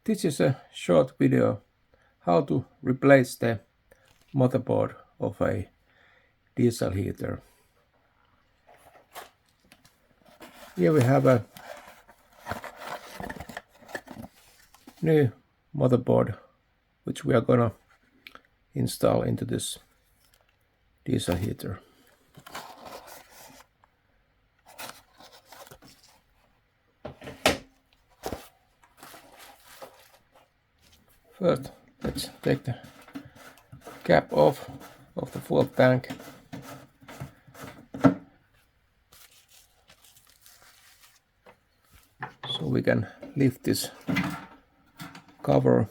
This is a short video how to replace the motherboard of a diesel heater. Here we have a new motherboard which we are gonna install into this diesel heater. First, let's take the cap off of the fuel tank. So we can lift this cover.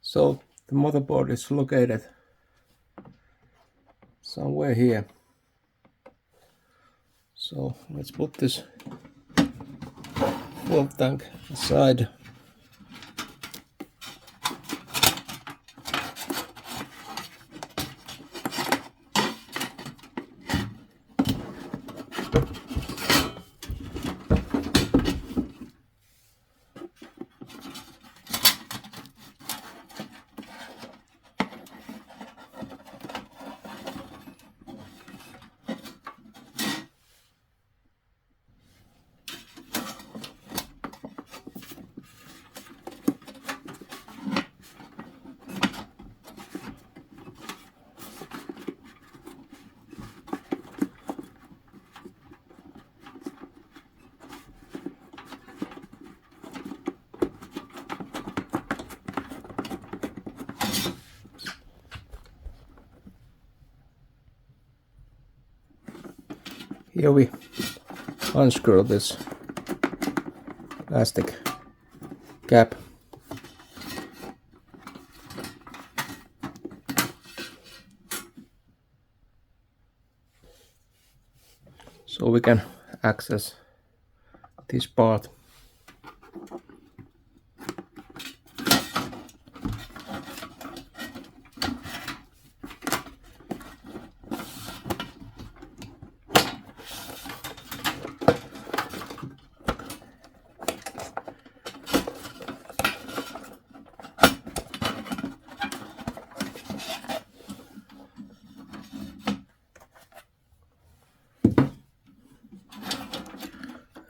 So the motherboard is located somewhere here. So let's put this fuel tank aside. Here we unscrew this plastic cap. So we can access this part.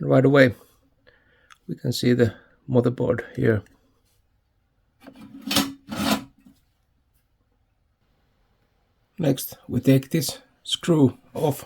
And right away we can see the motherboard here. Next we take this screw off.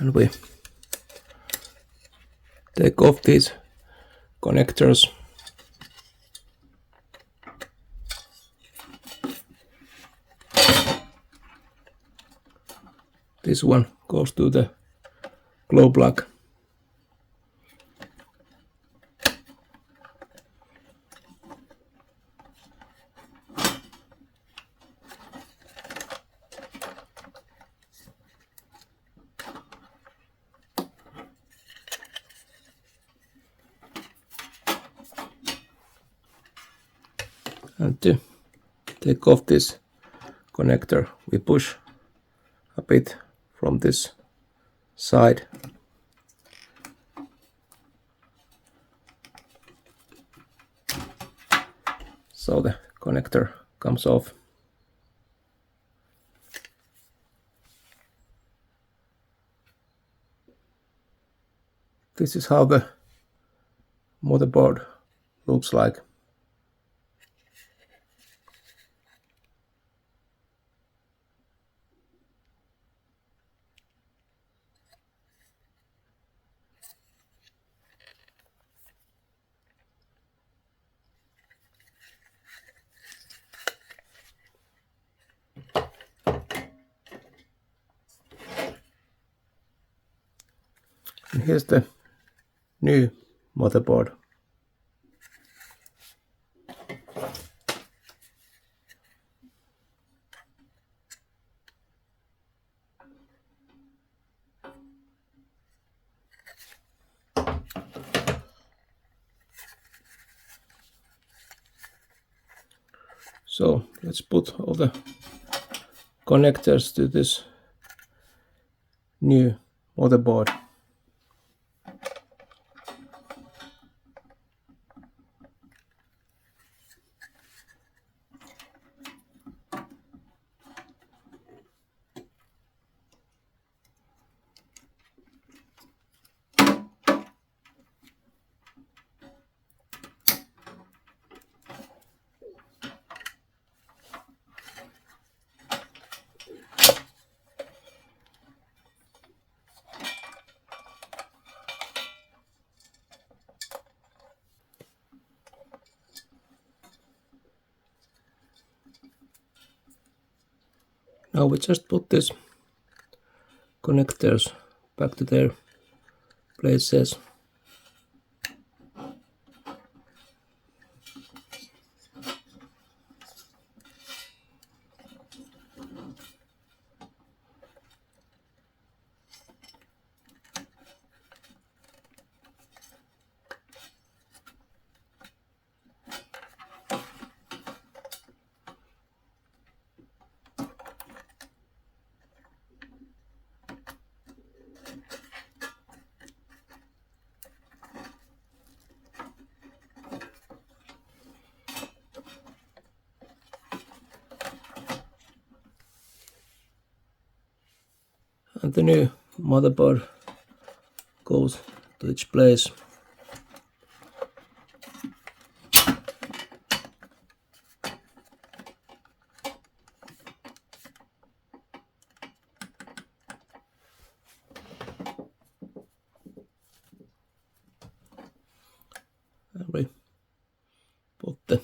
And we take off these connectors. This one goes to the glow plug. And to take off this connector, we push a bit from this side. So the connector comes off. This is how the motherboard looks like. And here's the new motherboard. So let's put all the connectors to this new motherboard. Now we just put these connectors back to their places. And the new motherboard goes to its place. And we put the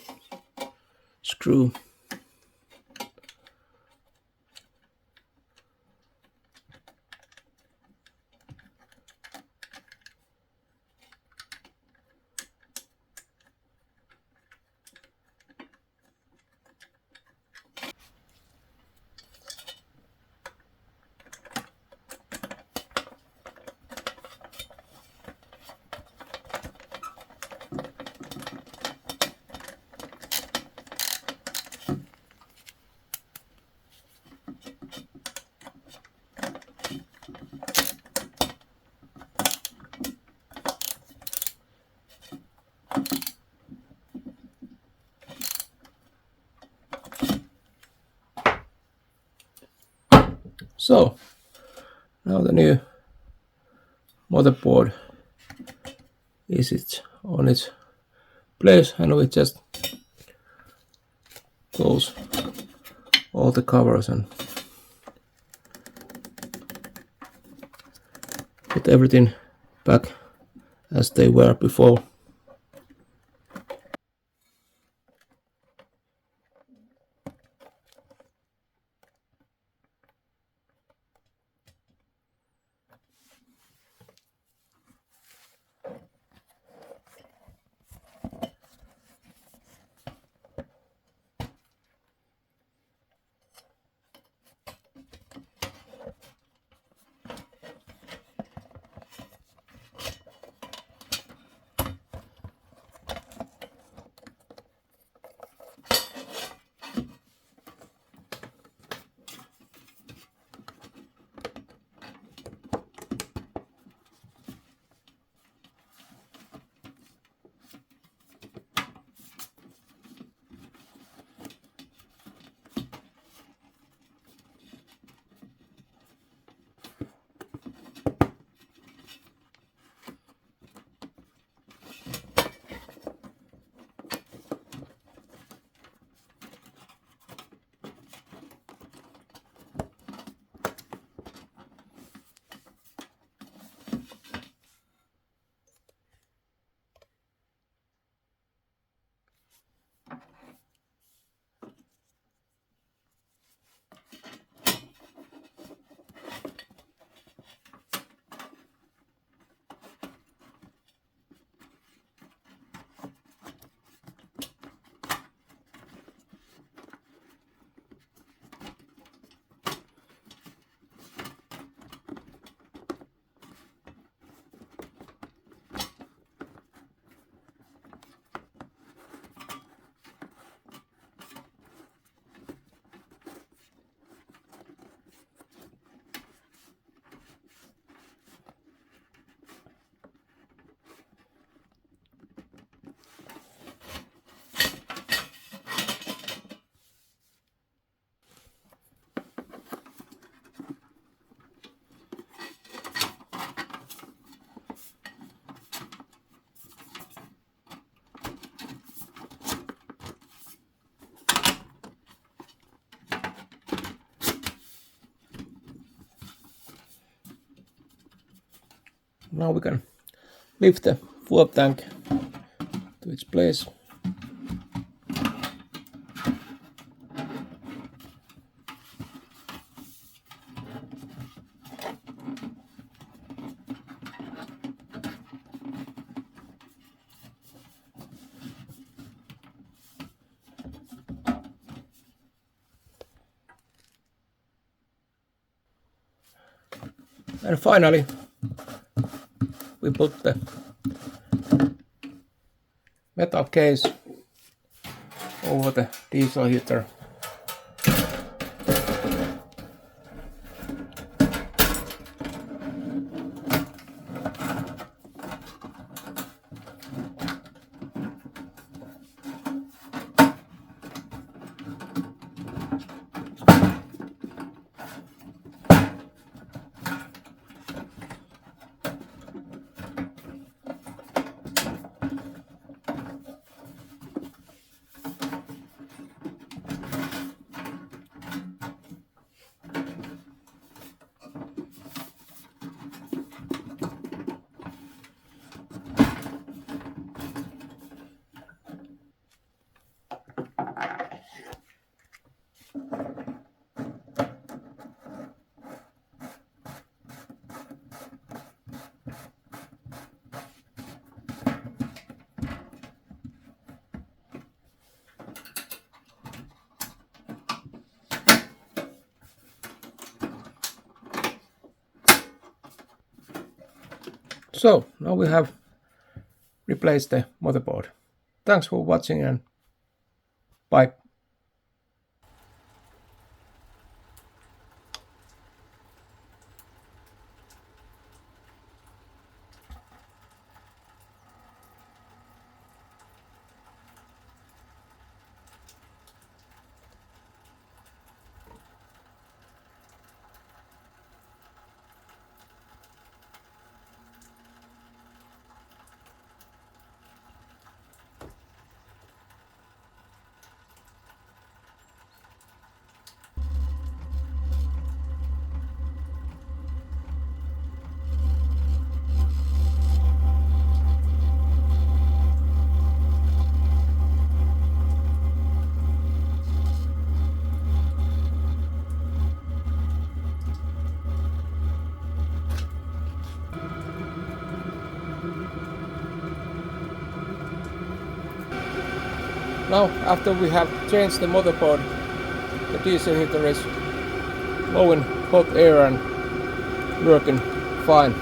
screw So now the new motherboard is on its place, and we just close all the covers and put everything back as they were before. Now we can lift the fuel tank to its place. And finally, we put the metal case over the diesel heater. So now we have replaced the motherboard. Thanks for watching and bye. Now, after we have changed the motherboard, the diesel heater is blowing hot air and working fine.